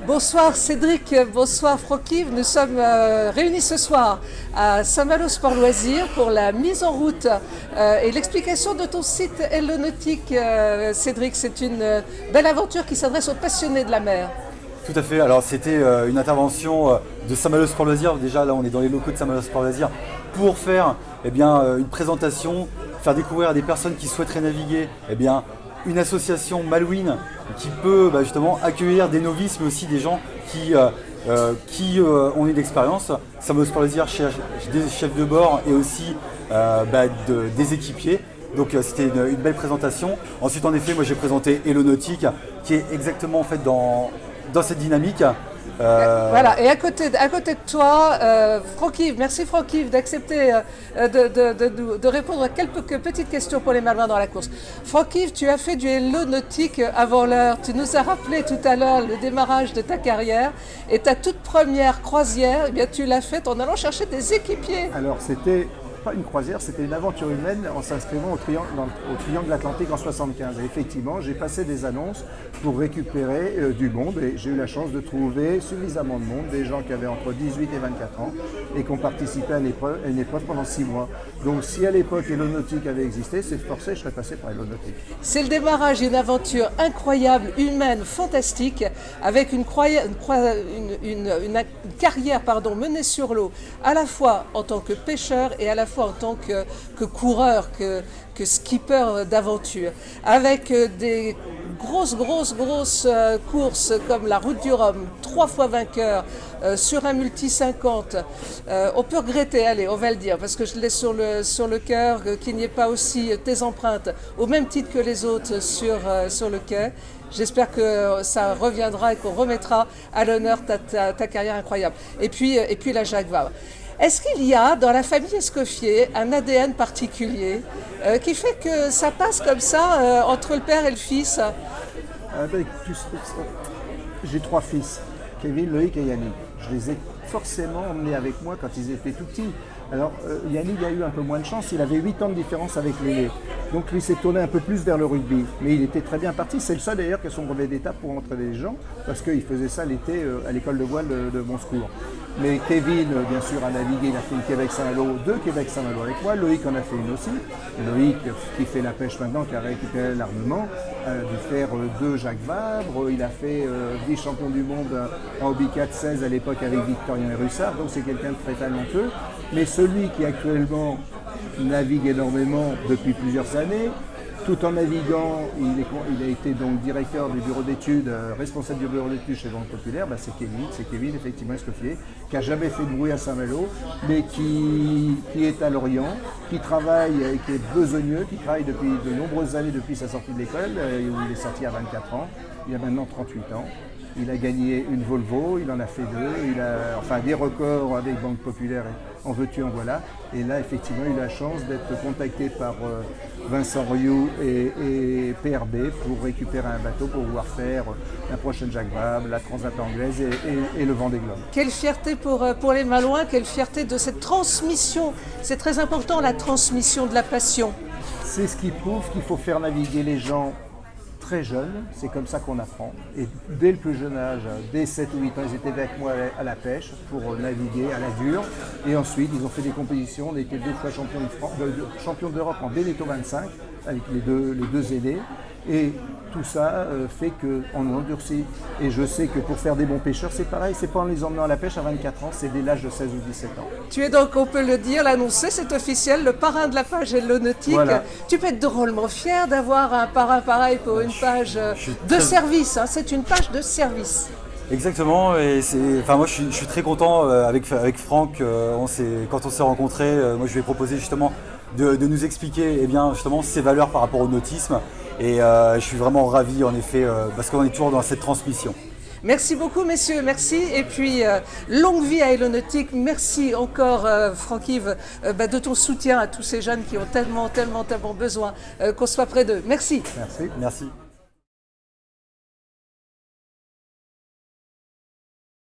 Bonsoir Cédric, bonsoir Franck-Yves. Nous sommes réunis ce soir à Saint-Malo Sport Loisirs pour la mise en route et l'explication de ton site Hello Nautique. Cédric, c'est une belle aventure qui s'adresse aux passionnés de la mer. Tout à fait, alors c'était une intervention de Saint-Malo Sport Loisirs. Déjà là on est dans les locaux de Saint-Malo Sport Loisirs pour faire une présentation, faire découvrir à des personnes qui souhaiteraient naviguer une association Malouine qui peut justement accueillir des novices mais aussi des gens qui ont eu d'expérience. Saint-Malo Sport Loisirs cherche des chefs de bord et aussi des équipiers. Donc c'était une belle présentation. Ensuite en effet moi j'ai présenté Hello Nautique qui est exactement en fait dans cette dynamique. Voilà, et à côté de toi, Franck-Yves, merci Franck-Yves d'accepter de répondre à quelques petites questions pour les Malouins dans la course. Franck-Yves, tu as fait du Hello Nautique avant l'heure. Tu nous as rappelé tout à l'heure le démarrage de ta carrière et ta toute première croisière, tu l'as faite en allant chercher des équipiers. Alors c'était pas une croisière, c'était une aventure humaine en s'inscrivant au Triangle Atlantique en 75. Et effectivement, j'ai passé des annonces pour récupérer du monde et j'ai eu la chance de trouver suffisamment de monde, des gens qui avaient entre 18 et 24 ans et qui ont participé à une épreuve pendant 6 mois. Donc si à l'époque Hello Nautique avait existé, c'est forcé, je serais passé par Hello Nautique. C'est le démarrage d'une aventure incroyable, humaine, fantastique, avec une carrière menée sur l'eau, à la fois en tant que pêcheur et à la fois en tant que coureur, que skipper d'aventure, avec des grosses courses comme la Route du Rhum, 3 fois vainqueur sur un multi 50. On peut regretter, allez, on va le dire, parce que je l'ai sur le cœur, qu'il n'y ait pas aussi tes empreintes, au même titre que les autres sur le quai. J'espère que ça reviendra et qu'on remettra à l'honneur ta carrière incroyable. Et puis la Jacques Vabre. Est-ce qu'il y a dans la famille Escoffier un ADN particulier qui fait que ça passe comme ça entre le père et le fils? J'ai 3 fils, Kevin, Loïc et Yannick. Je les ai forcément emmenés avec moi quand ils étaient tout petits. Alors Yannick a eu un peu moins de chance, il avait 8 ans de différence avec Lélé. Donc lui s'est tourné un peu plus vers le rugby. Mais il était très bien parti, c'est le seul d'ailleurs qui a son brevet d'étape pour entraîner les gens, parce qu'il faisait ça l'été à l'école de voile de Bonsecours. Mais Kevin, bien sûr, a navigué, il a fait une Québec-Saint-Malo, 2 Québec-Saint-Malo avec moi. Loïc en a fait une aussi. Loïc, qui fait la pêche maintenant, qui a récupéré l'armement, a dû faire 2 Jacques Vabre. Il a fait 10 champions du monde en Hobby 4-16 à l'époque avec Victorien et Russard. Donc c'est quelqu'un de très talentueux. Mais celui qui actuellement navigue énormément depuis plusieurs années, tout en naviguant, il a été donc directeur du bureau d'études, responsable du bureau d'études chez Banque Populaire, c'est Kevin effectivement Escoffier, qui n'a jamais fait de bruit à Saint-Malo, mais qui est à Lorient, qui travaille et qui est besogneux, qui travaille depuis de nombreuses années depuis sa sortie de l'école, où il est sorti à 24 ans, il a maintenant 38 ans. Il a gagné une Volvo, il en a fait 2, il a des records avec Banque Populaire, en veux-tu, en voilà. Et là, effectivement, il a eu la chance d'être contacté par Vincent Rioux et PRB pour récupérer un bateau pour pouvoir faire la prochaine Jacques Vabre, la Transat anglaise et le Vendée Globe. Quelle fierté pour les Malouins, quelle fierté de cette transmission. C'est très important, la transmission de la passion. C'est ce qui prouve qu'il faut faire naviguer les gens très jeunes, c'est comme ça qu'on apprend. Et dès le plus jeune âge, dès 7 ou 8 ans, ils étaient avec moi à la pêche pour naviguer à la dure. Et ensuite, ils ont fait des compétitions, on a été 2 fois champion d'Europe en Beneteau 25 avec les deux aînés. Et tout ça fait qu'on endurcit. Et je sais que pour faire des bons pêcheurs, c'est pareil, c'est pas en les emmenant à la pêche à 24 ans, c'est dès l'âge de 16 ou 17 ans. Tu es donc, on peut le dire, l'annoncer, c'est officiel, le parrain de la page Hello Nautique. Voilà. Tu peux être drôlement fier d'avoir un parrain pareil pour une page de service, c'est une page de service. Exactement, et moi je suis très content avec Franck, quand on s'est rencontrés, moi je lui ai proposé justement de nous expliquer justement ses valeurs par rapport au nautisme. Et je suis vraiment ravi en effet parce qu'on est toujours dans cette transmission. Merci beaucoup messieurs, merci. Et puis longue vie à Hello Nautique. Merci encore Franck-Yves de ton soutien à tous ces jeunes qui ont tellement besoin qu'on soit près d'eux. Merci. Merci. Merci.